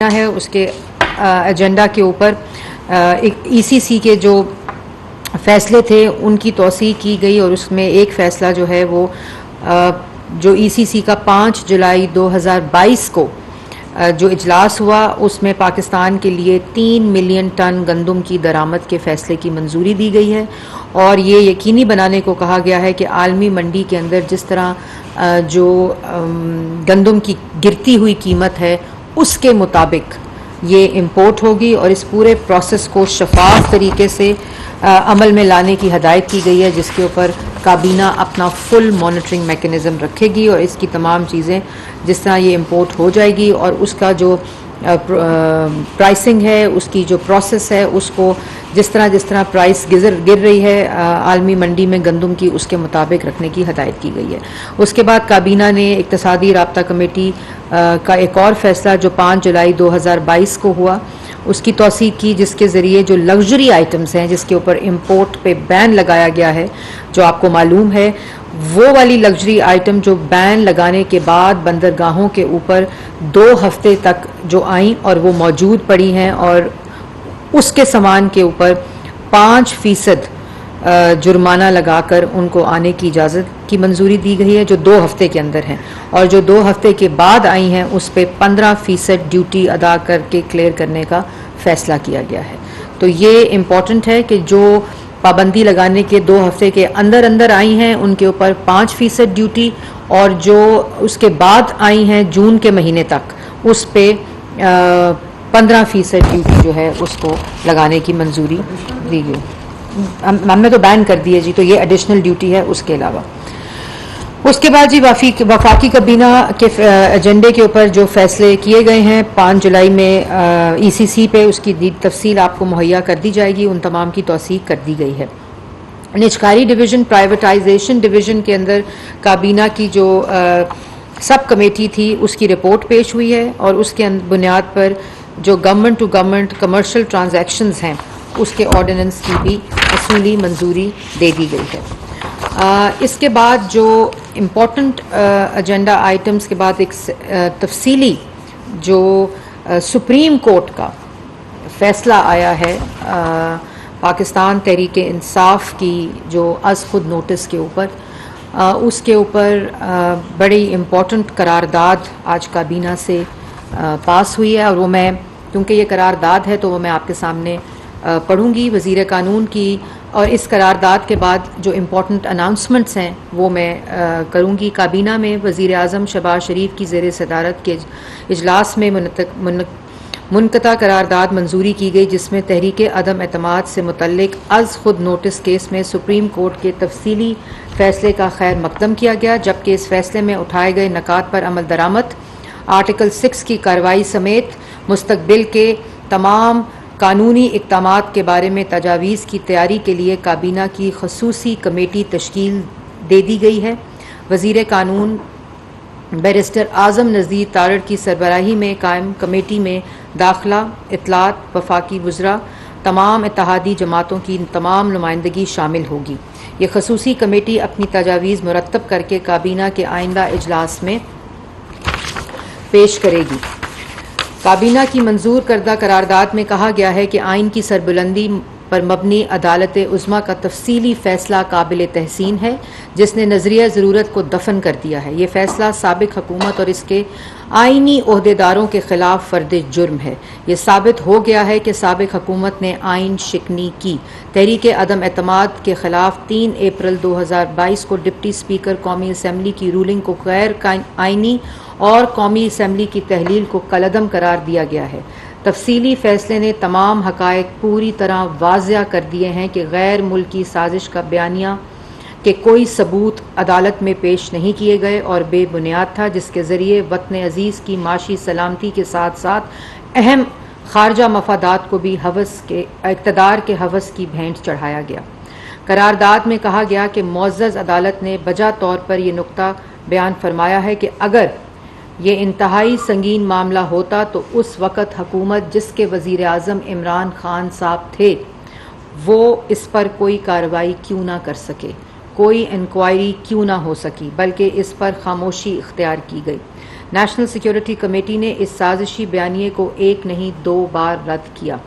है उसके एजेंडा के ऊपर एक ईसीसी के जो फैसले थे उनकी तौसीह की गई और उसमें एक फ़ैसला जो है वो जो ईसीसी का 5 जुलाई 2022 को जो इजलास हुआ उसमें पाकिस्तान के लिए 3 मिलियन टन गंदम की दरामद के फ़ैसले की मंजूरी दी गई है और ये यकीनी बनाने को कहा गया है कि आलमी मंडी के अंदर जिस तरह जो गंदम की गिरती हुई कीमत है उसके मुताबिक ये इंपोर्ट होगी और इस पूरे प्रोसेस को शफाफ तरीके से अमल में लाने की हदायत की गई है, जिसके ऊपर काबीना अपना फुल मॉनिटरिंग मैकेनिज़्म रखेगी और इसकी तमाम चीज़ें जिस तरह ये इंपोर्ट हो जाएगी और उसका जो प्राइसिंग है, उसकी जो प्रोसेस है, उसको जिस तरह प्राइस गिर रही है आलमी मंडी में गंदम की, उसके मुताबिक रखने की हदायत की गई है। उसके बाद काबीना ने इक्तिसादी राब्ता कमेटी का एक और फैसला जो 5 जुलाई 2022 को हुआ उसकी तौसीह की, जिसके ज़रिए जो लग्जरी आइटम्स हैं जिसके ऊपर इंपोर्ट पे बैन लगाया गया है, जो आपको मालूम है वो वाली लग्जरी आइटम जो बैन लगाने के बाद बंदरगाहों के ऊपर 2 हफ्ते तक जो आई और वो मौजूद पड़ी हैं और उसके सामान के ऊपर 5% जुर्माना लगाकर उनको आने की इजाज़त की मंजूरी दी गई है, जो 2 हफ्ते के अंदर हैं, और जो 2 हफ्ते के बाद आई हैं उस पर 15% ड्यूटी अदा करके क्लियर करने का फ़ैसला किया गया है। तो ये इम्पॉर्टेंट है कि जो पाबंदी लगाने के 2 हफ्ते के अंदर आई हैं उनके ऊपर 5% ड्यूटी और जो उसके बाद आई हैं जून के महीने तक उस पर 15% ड्यूटी जो है उसको लगाने की मंजूरी दी गई। हमने तो बैन कर दिए जी, तो ये एडिशनल ड्यूटी है उसके अलावा। उसके बाद जी वफाकी काबीना के एजेंडे के ऊपर जो फैसले किए गए हैं 5 जुलाई में ईसीसी पे, उसकी तफसील आपको मुहैया कर दी जाएगी। उन तमाम की तौसीह कर दी गई है। निजकारी डिवीज़न, प्राइवेटाइजेशन डिवीज़न के अंदर काबीना की जो सब कमेटी थी उसकी रिपोर्ट पेश हुई है और उसके बुनियाद पर जो government to government commercial transactions हैं उसके ऑर्डिनेंस की भी असूली मंजूरी दे दी गई है। इसके बाद जो इम्पोर्टेंट एजेंडा आइटम्स के बाद एक तफसीली जो सुप्रीम कोर्ट का फ़ैसला आया है पाकिस्तान तहरीक इंसाफ की जो अज़ खुद नोटिस के ऊपर, उसके ऊपर बड़ी इम्पोर्टेंट करारदाद आज काबीना से पास हुई है और वो मैं, क्योंकि ये करारदाद है तो वो मैं आपके सामने पढ़ूंगी वज़ीर कानून की, और इस करारदाद के बाद जो इम्पोर्टेंट अनाउंसमेंट्स हैं वो मैं करूंगी। काबीना में वज़ीर आज़म शहबाज शरीफ की ज़ेर सदारत के इजलास में मुनक़ता करारदाद मंजूरी की गई, जिसमें तहरीक अदम एतमाद से मुतल्लिक अज़ खुद नोटिस केस में सुप्रीम कोर्ट के तफसीली फ़ैसले का खैर मकदम किया गया, जबकि इस फैसले में उठाए गए नकात पर अमल दरामद, आर्टिकल 6 की कार्रवाई समेत मुस्तकबिल के तमाम कानूनी इक़दामात के बारे में तजावीज़ की तैयारी के लिए काबीना की खसूसी कमेटी तश्कील दे दी गई है। वज़ीर कानून बैरिस्टर आज़म नज़ीर तारड़ की सरबराही में कायम कमेटी में दाखिला, इत्तलात, वफाकी वज़रा, तमाम इत्तेहादी जमातों की तमाम नुमाइंदगी शामिल होगी। ये खसूसी कमेटी अपनी तजावीज़ मुरतब करके काबीना के आइंदा इजलास में पेश करेगी। काबीना की मंजूर करदा करारदाद में कहा गया है कि आइन की सरबुलंदी पर मबनी अदालत उज़्मा का तफसीली फ़ैसला काबिल तहसीन है, जिसने नज़रिया ज़रूरत को दफन कर दिया है। ये फ़ैसला साबिक़ हुकूमत और इसके आइनी ओहदेदारों के ख़िलाफ़ फ़र्द जुर्म है। ये साबित हो गया है कि साबिक़ हुकूमत ने आइन शिकनी की। तहरीक अदम एतमाद के ख़िलाफ़ 3 अप्रैल 2022 को डिप्टी स्पीकर कौमी असम्बली की रूलिंग को गैर आइनी और कौमी असम्बली की तहलील को कलअदम करार दिया गया है। तफसीली फ़ैसले ने तमाम हक़ाइक़ पूरी तरह वाज़िया कर दिए हैं कि गैर मुल्की साजिश का बयानिया के कोई सबूत अदालत में पेश नहीं किए गए और बेबुनियाद था, जिसके ज़रिए वतन अज़ीज़ की माशी सलामती के साथ साथ अहम खारजा मफादात को भी हवस के इक़्तिदार के हवस की भेंट चढ़ाया गया। करारदाद में कहा गया कि मुअज़्ज़ज़ अदालत ने बजा तौर पर यह नुक्ता बयान फरमाया है कि अगर ये इंतहाई संगीन मामला होता तो उस वक़्त हुकूमत जिसके वज़ीर आज़म इमरान खान साहब थे वो इस पर कोई कार्रवाई क्यों ना कर सके, कोई इंक्वायरी क्यों ना हो सकी, बल्कि इस पर खामोशी इख्तियार की गई। नेशनल सिक्योरिटी कमेटी ने इस साजिशी बयानिए को एक नहीं 2 बार रद्द किया।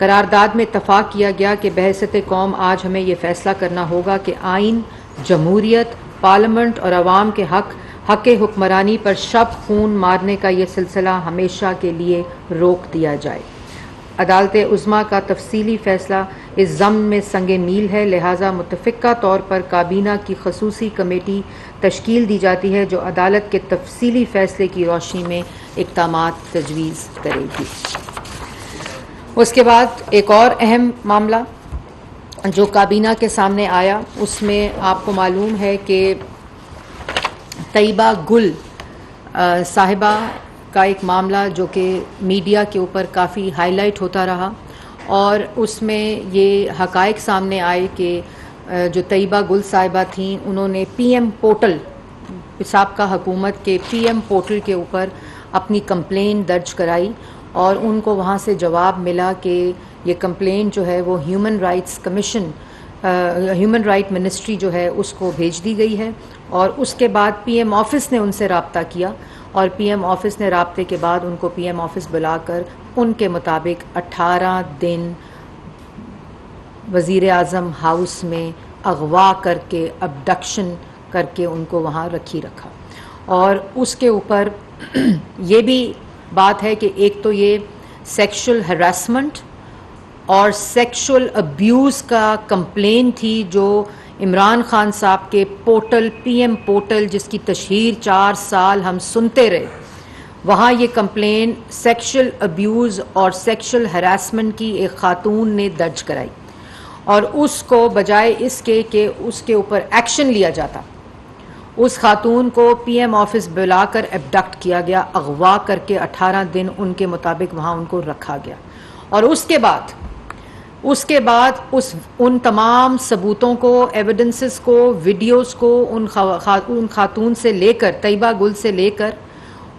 करारदाद में इत्तफाक किया गया कि बहैसियत कौम आज हमें यह फैसला करना होगा कि आइन, जमहूरियत, पार्लियामेंट और अवाम के हक हुक्मरानी पर शब खून मारने का यह सिलसिला हमेशा के लिए रोक दिया जाए। अदालत उज़्मा का तफसीली फैसला इस ज़म्न में संगे मील है, लिहाजा मुतफ़िक़ा तौर पर काबीना की खसूसी कमेटी तश्कील दी जाती है जो अदालत के तफसीली फैसले की रोशनी में इक़दामात तजवीज़ करेगी। उसके बाद एक और अहम मामला जो काबीना के सामने आया, उसमें आपको मालूम है कि तैयबा गुल साहिबा का एक मामला जो कि मीडिया के ऊपर काफ़ी हाईलाइट होता रहा और उसमें ये हक़ाइक़ सामने आए कि जो तैयबा गुल साहिबा थीं उन्होंने पीएम पोर्टल, साबका हुकूमत के पीएम पोर्टल के ऊपर अपनी कंप्लेन दर्ज कराई और उनको वहाँ से जवाब मिला कि ये कंप्लेन जो है वो human rights commission, human right ministry जो है उसको भेज दी गई है। और उसके बाद पीएम ऑफिस ने उनसे रब्ता किया और पीएम ऑफिस ने रब्ते के बाद उनको पीएम ऑफिस बुलाकर उनके मुताबिक 18 दिन वज़ीर आज़म हाउस में अगवा करके, अबडक्शन करके उनको वहाँ रखा। और उसके ऊपर ये भी बात है कि एक तो ये सेक्सुअल हरासमेंट और सेक्सुअल अब्यूज़ का कंप्लेन थी जो इमरान खान साहब के पोर्टल, पीएम पोर्टल, जिसकी तशहीर 4 साल हम सुनते रहे, वहाँ ये कंप्लेन सेक्सुअल अब्यूज़ और सेक्सुअल हरासमेंट की एक खातून ने दर्ज कराई और उसको बजाय इसके कि उसके ऊपर एक्शन लिया जाता, उस खातून को पीएम ऑफिस बुलाकर एबडक्ट किया गया, अगवा करके 18 दिन उनके मुताबिक वहाँ उनको रखा गया। और उसके बाद उन तमाम सबूतों को, एविडेंसेस को, वीडियोस को उन खातून से लेकर, तैयबा गुल से लेकर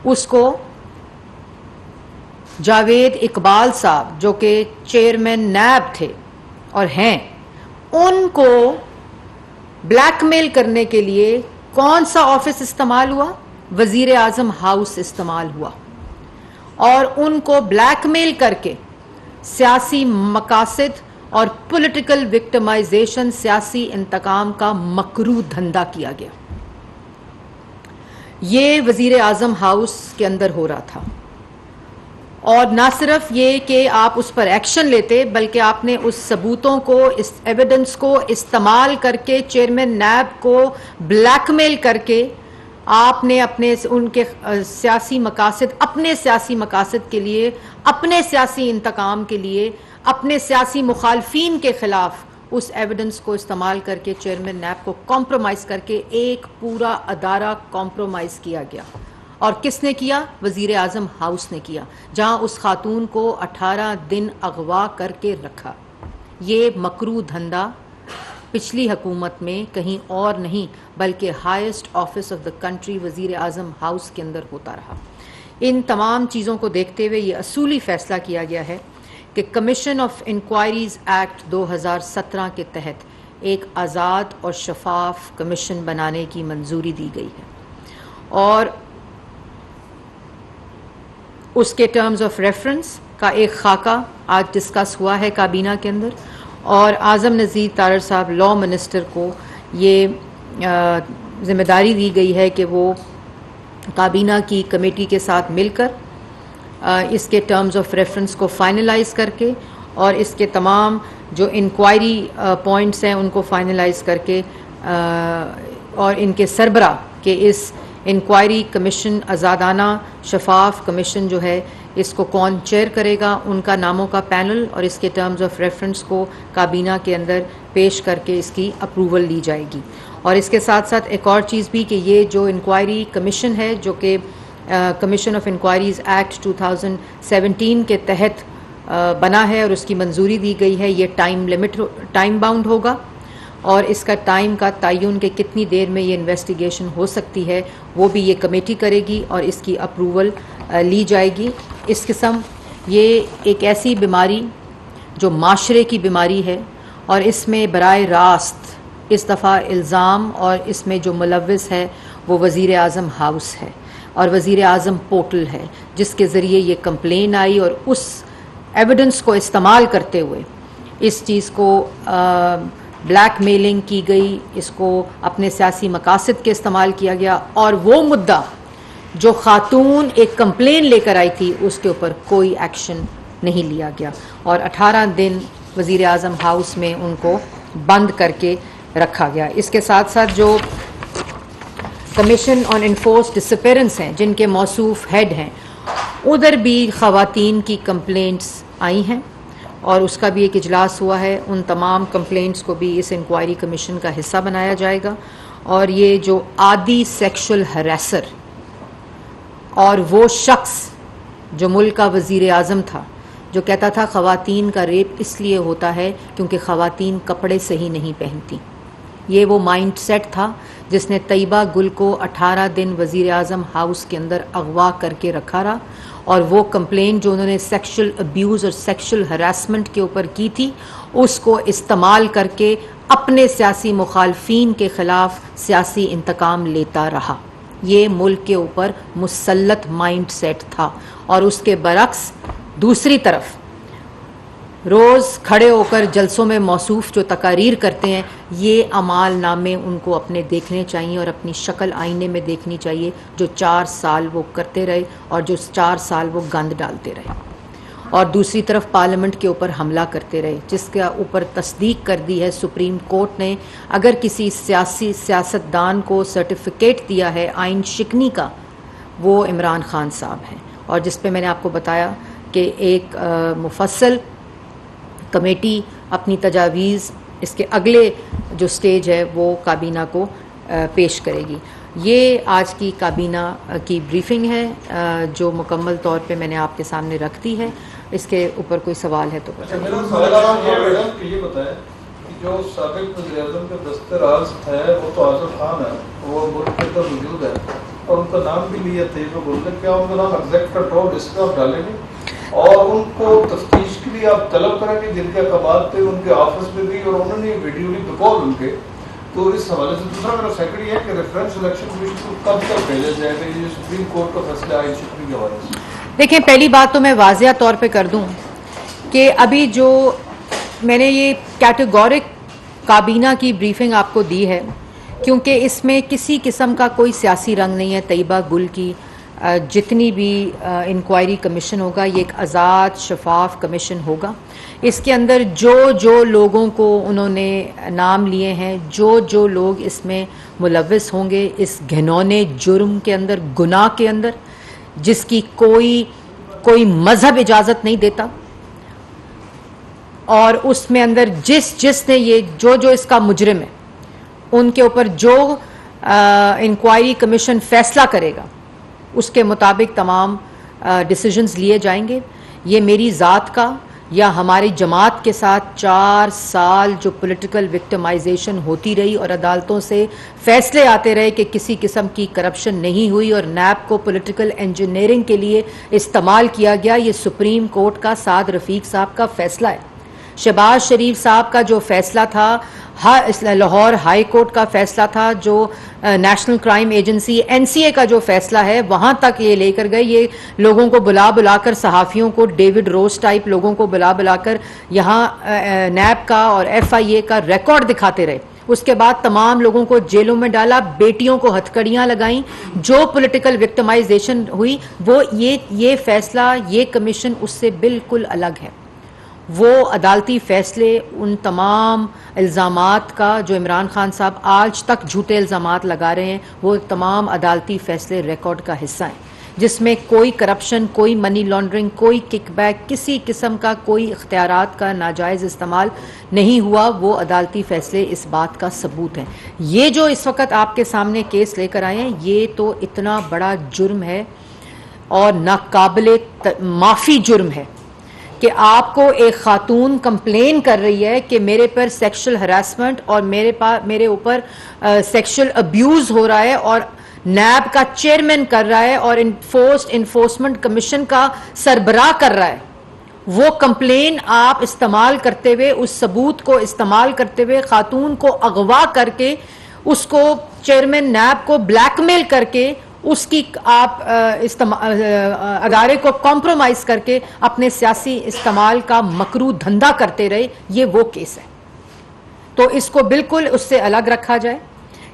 उसको जावेद इकबाल साहब जो कि चेयरमैन नैब थे और हैं, उनको ब्लैकमेल करने के लिए कौन सा ऑफिस इस्तेमाल हुआ? वजीर आजम हाउस इस्तेमाल हुआ और उनको ब्लैकमेल करके सियासी मकासद और पॉलिटिकल विक्टिमाइजेशन, सियासी इंतकाम का मकरू धंधा किया गया। ये वजीर आजम हाउस के अंदर हो रहा था और ना सिर्फ ये कि आप उस पर एक्शन लेते, बल्कि आपने उस सबूतों को, इस एविडेंस को इस्तेमाल करके चेयरमैन नैब को ब्लैकमेल करके आपने अपने उनके सियासी मकासद, अपने सियासी मकासद के लिए, अपने सियासी इंतकाम के लिए, अपने सियासी मुखालफीन के खिलाफ उस एविडेंस को इस्तेमाल करके चेयरमैन नैब को कॉम्प्रोमाइज़ करके एक पूरा अदारा कॉम्प्रोमाइज़ किया गया। और किसने किया? वज़ीर आज़म हाउस ने किया, जहां उस खातून को 18 दिन अगवा करके रखा। ये मकरू धंधा पिछली हुकूमत में कहीं और नहीं बल्कि highest office of the country, वज़ीर आज़म हाउस के अंदर होता रहा। इन तमाम चीज़ों को देखते हुए ये असूली फ़ैसला किया गया है कि कमीशन ऑफ इंक्वायरीज़ एक्ट 2017 के तहत एक आज़ाद और शफाफ कमीशन बनाने की मंजूरी दी गई है और उसके टर्म्स ऑफ रेफरेंस का एक खाका आज डिस्कस हुआ है काबीना के अंदर और आज़म नज़ीर तारड़ साहब लॉ मिनिस्टर को ये ज़िम्मेदारी दी गई है कि वो काबीना की कमेटी के साथ मिलकर इसके टर्म्स ऑफ रेफरेंस को फाइनलाइज करके और इसके तमाम जो इंक्वायरी पॉइंट्स हैं उनको फाइनलाइज करके और इनके सरबरा के इस इंक्वायरी कमीशन, आज़ादाना शफाफ कमीशन जो है, इसको कौन चेयर करेगा, उनका नामों का पैनल और इसके टर्म्स ऑफ रेफरेंस को काबीना के अंदर पेश करके इसकी अप्रूवल ली जाएगी। और इसके साथ साथ एक और चीज़ भी कि ये जो इंक्वायरी कमीशन है जो कि कमीशन ऑफ इंक्वायरीज़ एक्ट 2017 के तहत बना है और उसकी मंजूरी दी गई है, ये टाइम बाउंड होगा और इसका टाइम का तयन कि कितनी देर में ये इन्वेस्टिगेशन हो सकती है वो भी ये कमेटी करेगी और इसकी अप्रूवल ली जाएगी। इस किस्म ये एक ऐसी बीमारी जो माशरे की बीमारी है और इसमें बराए रास्त इस दफ़ा इल्ज़ाम और इसमें जो मुलव्विस है वो वज़ीर आज़म हाउस है और वज़ीर आज़म पोर्टल है जिसके ज़रिए ये कंप्लेन आई, और उस एविडेंस को इस्तेमाल करते हुए इस चीज़ को ब्लैकमेलिंग की गई, इसको अपने सियासी मकासद के इस्तेमाल किया गया, और वो मुद्दा जो खातून एक कंप्लेन लेकर आई थी उसके ऊपर कोई एक्शन नहीं लिया गया, और 18 दिन वज़ीर आज़म हाउस में उनको बंद करके रखा गया। इसके साथ साथ जो कमीशन ऑन इन्फोर्स डिसअपीयरेंस हैं, जिनके मौसूफ हेड हैं, उधर भी ख़वातीन की कंप्लेंट्स आई हैं और उसका भी एक इजलास हुआ है। उन तमाम कंप्लेंट्स को भी इस इंक्वायरी कमीशन का हिस्सा बनाया जाएगा, और ये जो आदि सेक्सुअल हरासर और वो शख्स जो मुल्क का वज़ीर आज़म था, जो कहता था ख़वातीन का रेप इसलिए होता है क्योंकि ख़वातीन कपड़े सही नहीं पहनती, ये वो माइंड सेट था जिसने तैयबा गुल को 18 दिन वज़ीर आज़म हाउस के अंदर अगवा करके रखा रहा, और वो कंप्लेंट जो उन्होंने सेक्सुअल अब्यूज़ और सेक्सुअल हरासमेंट के ऊपर की थी उसको इस्तेमाल करके अपने सियासी मुखालफीन के ख़िलाफ़ सियासी इंतकाम लेता रहा। ये मुल्क के ऊपर मुसल्लत माइंड सेट था, और उसके बरक्स दूसरी तरफ रोज़ खड़े होकर जलसों में मौसूफ जो तकारीर करते हैं, ये अमाल नामे उनको अपने देखने चाहिए और अपनी शक्ल आईने में देखनी चाहिए, जो 4 साल वो करते रहे और जो 4 साल वो गंद डालते रहे, और दूसरी तरफ पार्लियामेंट के ऊपर हमला करते रहे, जिसके ऊपर तस्दीक कर दी है सुप्रीम कोर्ट ने। अगर किसी सियासतदान को सर्टिफिकेट दिया है आइन शिकनी का, वो इमरान खान साहब हैं, और जिस पे मैंने आपको बताया कि एक मुफस्सल कमेटी अपनी तजावीज़ इसके अगले जो स्टेज है वो काबीना को पेश करेगी। ये आज की काबीना की ब्रीफिंग है जो मुकम्मल तौर पे मैंने आपके सामने रख दी है। इसके ऊपर कोई सवाल है तो मेरा सवाल ये बताएं कि जो साबिक वज़ीर-ए-आज़म के दस्तराज है वो तो आज़म खान है, वो मुल्क के अंदर मौजूद है और उनका नाम भी लिया तैयबा गुल ने, क्या उनका नाम एग्जैक्ट कंट्रोल लिस्ट में आप डालेंगे और उनको तफ्तीश के लिए आप तलब करेंगे, जिनके अखबार थे उनके ऑफिस में भी और उन्होंने वीडियो भी बकौल उनके। तो इस हवाले से दूसरा मेरा सेकंड ये है कि रेफरेंस इलेक्शन कमीशन को कब तक भेजा जाएगा, ये सुप्रीम कोर्ट का फैसला आइन शिकनी के हवाले से? देखें, पहली बात तो मैं वाज़िया तौर पे कर दूं कि अभी जो मैंने ये कैटेगोरिक काबीना की ब्रीफिंग आपको दी है, क्योंकि इसमें किसी किस्म का कोई सियासी रंग नहीं है। तैयबा गुल की जितनी भी इंक्वायरी कमीशन होगा, ये एक आज़ाद शफाफ कमीशन होगा। इसके अंदर जो जो लोगों को उन्होंने नाम लिए हैं, जो जो लोग इसमें मुलव्विस होंगे इस घिनौने जुर्म के अंदर, गुनाह के अंदर, जिसकी कोई मजहब इजाज़त नहीं देता, और उसमें अंदर जिसने ये जो इसका मुजरिम है उनके ऊपर जो इंक्वायरी कमीशन फैसला करेगा उसके मुताबिक तमाम डिसीजंस लिए जाएंगे। ये मेरी ज़ात का या हमारी जमात के साथ 4 साल जो पॉलिटिकल विक्टिमाइजेशन होती रही और अदालतों से फैसले आते रहे कि किसी किस्म की करप्शन नहीं हुई और नैब को पॉलिटिकल इंजीनियरिंग के लिए इस्तेमाल किया गया, ये सुप्रीम कोर्ट का साद रफ़ीक साहब का फैसला है। शहबाज शरीफ साहब का जो फैसला था, लाहौर हाई कोर्ट का फैसला था, जो नेशनल क्राइम एजेंसी एनसीए का जो फैसला है, वहां तक ये लेकर गए। ये लोगों को बुलाकर, सहाफ़ियों को, डेविड रोज टाइप लोगों को बुलाकर यहाँ नैब का और एफआईए का रिकॉर्ड दिखाते रहे। उसके बाद तमाम लोगों को जेलों में डाला, बेटियों को हथकड़ियां लगाई, जो पॉलिटिकल विक्टिमाइजेशन हुई वो ये फैसला, ये कमीशन उससे बिल्कुल अलग है। वो अदालती फैसले उन तमाम इल्ज़ामात का जो इमरान खान साहब आज तक झूठे इल्ज़ामात लगा रहे हैं, वो तमाम अदालती फैसले रिकॉर्ड का हिस्सा हैं, जिसमें कोई करप्शन, कोई मनी लॉन्ड्रिंग, कोई किकबैक, किसी किस्म का कोई इख्तियारात का नाजायज़ इस्तेमाल नहीं हुआ। वो अदालती फैसले इस बात का सबूत हैं। ये जो इस वक्त आपके सामने केस लेकर आए हैं, ये तो इतना बड़ा जुर्म है और नाकाबिले माफ़ी जुर्म है कि आपको एक खातून कंप्लेन कर रही है कि मेरे पर सेक्सुअल हरासमेंट और मेरे ऊपर सेक्सुअल अब्यूज़ हो रहा है, और नैब का चेयरमैन कर रहा है और इन्फोर्समेंट कमीशन का सरबराह कर रहा है। वो कंप्लेन आप इस्तेमाल करते हुए, उस सबूत को इस्तेमाल करते हुए खातून को अगवा करके, उसको चेयरमैन नैब को ब्लैकमेल करके उसकी आप अदारे को कॉम्प्रोमाइज करके अपने सियासी इस्तेमाल का मकरू धंधा करते रहे, ये वो केस है। तो इसको बिल्कुल उससे अलग रखा जाए।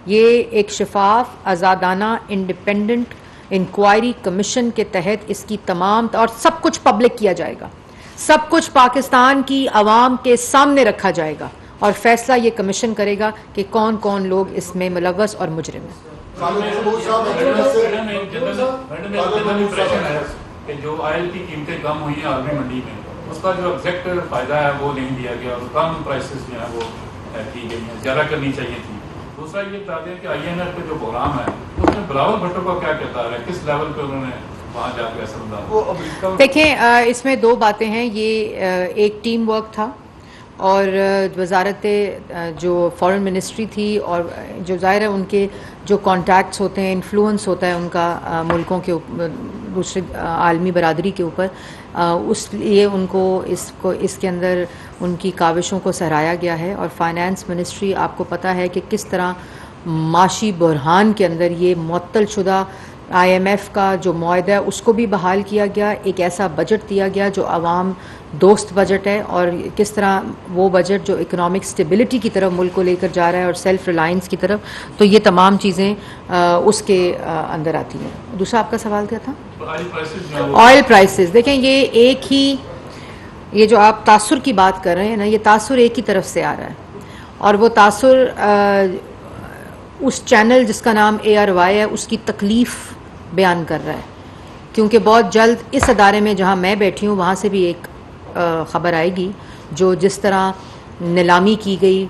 ये एक शफाफ, आज़ादाना, इंडिपेंडेंट इंक्वायरी कमीशन के तहत इसकी तमाम, और सब कुछ पब्लिक किया जाएगा, सब कुछ पाकिस्तान की आवाम के सामने रखा जाएगा और फैसला ये कमीशन करेगा कि कौन कौन लोग इसमें मुलव्वस और मुजरिम हैं। कि जो ऑयल की कीमतें कम हुई हैं आलमी मंडी में, उसका जो एग्जैक्ट फायदा है वो नहीं दिया गया और कम प्राइसेस जो है वो की गई हैं, ज़्यादा करनी चाहिए थी। दूसरा ये बता दें कि INF का जो प्रोग्राम है उसमें बिलावल भुट्टो का क्या किरदार है, किस लेवल पे उन्होंने वहाँ जाकर असरदार वो अमेरिका। देखें, इसमें दो बातें हैं। ये एक टीम वर्क था और वजारत जो फॉरेन मिनिस्ट्री थी और जो ज़ाहिर है उनके जो कॉन्टैक्ट्स होते हैं, इन्फ्लुएंस होता है उनका मुल्कों के दूसरे आलमी बरादरी के ऊपर, उस लिए उनको इसके अंदर उनकी काविशों को सराहाया गया है। और फाइनेंस मिनिस्ट्री, आपको पता है कि किस तरह माशी बहरान के अंदर ये मुअत्तल शुदा IMF का जो मुआहदा है उसको भी बहाल किया गया, एक ऐसा बजट दिया गया जो आवाम दोस्त बजट है, और किस तरह वो बजट जो इकोनॉमिक स्टेबिलिटी की तरफ मुल्क को लेकर जा रहा है और सेल्फ रिलायंस की तरफ, तो ये तमाम चीज़ें उसके अंदर आती हैं। दूसरा आपका सवाल क्या था? Oil prices. देखें, ये एक ही, ये जो आप तासुर की बात कर रहे हैं ना, ये तासुर एक ही तरफ से आ रहा है और वो तासुर उस चैनल जिसका नाम ARY है उसकी तकलीफ़ बयान कर रहा है, क्योंकि बहुत जल्द इस अदारे में जहाँ मैं बैठी हूँ वहाँ से भी एक ख़बर आएगी जो जिस तरह नीलामी की गई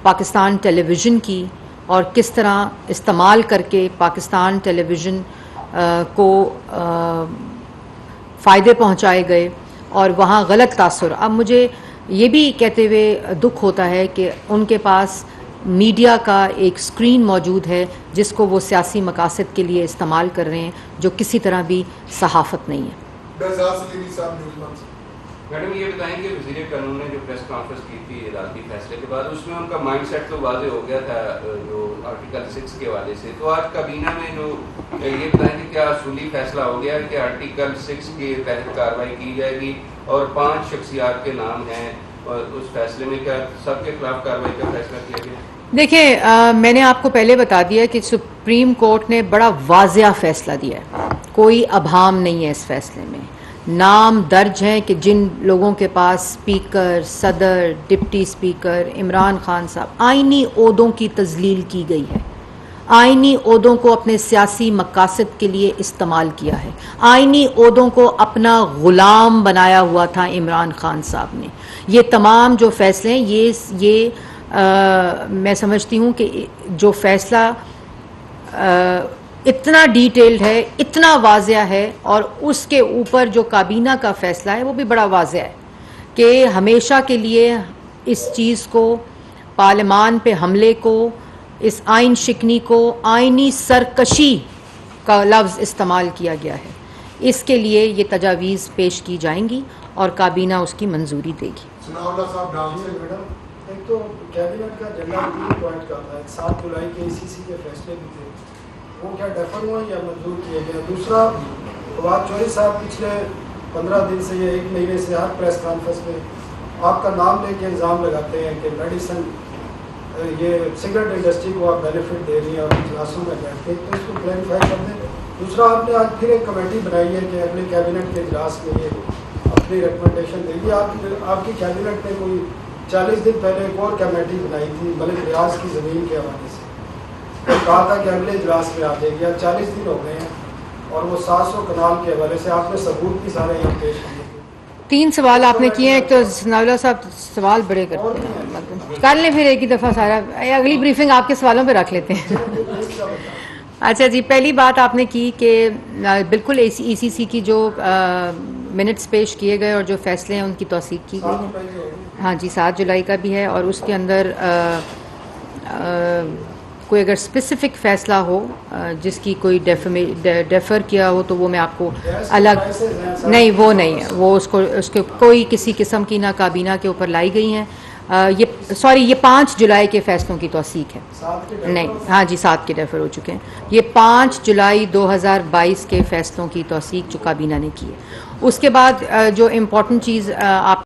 पाकिस्तान टेलीविज़न की और किस तरह इस्तेमाल करके पाकिस्तान टेलीविज़न को फ़ायदे पहुँचाए गए और वहाँ गलत तासुर। अब मुझे ये भी कहते हुए दुख होता है कि उनके पास मीडिया का एक स्क्रीन मौजूद है जिसको वो सियासी मकासद के लिए इस्तेमाल कर रहे हैं, जो किसी तरह भी सहाफ़त नहीं है। मैडम, ये बताएं कि वज़ीर कानून ने जो प्रेस कॉन्फ्रेंस की थी अदालती फैसले के बाद, उसमें उनका माइंडसेट तो वाज़ेह हो गया था जो आर्टिकल 6 के हवाले से। तो आज काबीना में जो ये बताएं कि क्या असूली फैसला हो गया कि आर्टिकल 6 के तहत कार्रवाई की जाएगी और 5 शख्सियात के नाम हैं और उस फैसले में क्या सबके खिलाफ कार्रवाई का फैसला किया गया? देखिए, मैंने आपको पहले बता दिया कि सुप्रीम कोर्ट ने बड़ा वाज़ेह फैसला दिया है, कोई अभाम नहीं है इस फैसले में। नाम दर्ज हैं कि जिन लोगों के पास स्पीकर, सदर, डिप्टी स्पीकर, इमरान खान साहब, आइनी ओहदों की तजलील की गई है, आइनी ओहदों को अपने सियासी मकासद के लिए इस्तेमाल किया है, आइनी ओहदों को अपना गुलाम बनाया हुआ था इमरान खान साहब ने। ये तमाम जो फैसले हैं ये मैं समझती हूँ कि जो फैसला इतना डिटेल्ड है, इतना वाज़ेह है, और उसके ऊपर जो काबीना का फैसला है वो भी बड़ा वाज़ेह है कि हमेशा के लिए इस चीज़ को, पार्लियामान पे हमले को, इस आइन शिकनी को आइनी सरकशी का लफ्ज़ इस्तेमाल किया गया है। इसके लिए ये तजावीज़ पेश की जाएंगी और काबीना उसकी मंजूरी देगी। एक तो कैबिनेट का एजेंडा 3 पॉइंट का था, 7 जुलाई के ECC के फैसले भी थे, वो क्या डेफर हुआ या मंजूर किया गया? दूसरा, फवाद चौधरी साहब पिछले 15 दिन से या 1 महीने से हर प्रेस कॉन्फ्रेंस में आपका नाम लेके इल्ज़ाम लगाते हैं कि मेडिसिन, ये सिगरेट इंडस्ट्री को आप बेनिफिट दे रही हैं और इजलासों में बैठते हैं, तो इसको क्लैरिफाई कर दें। दूसरा, आपने आज फिर एक कमेटी बनाई है कि अगले कैबिनेट के इजलास में ये अपनी रिकमेंडेशन देगी। आपकी कैबिनेट ने कोई 40 दिन पहले एक और कमेटी बनाई थी मलिक रियाज की ज़मीन के हवाले से, तो कहा था कि अगले इजलास में आ जाएगी। अब 40 दिन हो गए हैं और वो 700 कनाल के हवाले से आपने सबूत भी सारे यहाँ पेश किए। 3 सवाल आपने किए हैं। एक तो सनाउल्लाह साहब सवाल बड़े करते हैं, कर लें फिर एक ही दफ़ा सारा, अगली ब्रीफिंग आपके सवालों पे रख लेते हैं। अच्छा जी, पहली बात आपने की कि बिल्कुल ECC की जो मिनट्स पेश किए गए और जो फैसले हैं उनकी तौसीक की गई है। हाँ जी, 7 जुलाई का भी है और उसके अंदर कोई अगर स्पेसिफिक फ़ैसला हो जिसकी कोई डेफर किया हो तो वो मैं आपको अलग नहीं, वो नहीं है, वो उसको कोई किसी किस्म की ना काबीना के ऊपर लाई गई हैं ये 5 जुलाई के फैसलों की तौसीक है। 7 के डेफर नहीं, हाँ जी, 7 के डेफर हो चुके हैं। ये 5 जुलाई 2022 के फैसलों की तौसीक जो काबीना ने की है। उसके बाद जो इम्पोर्टेंट चीज़ आप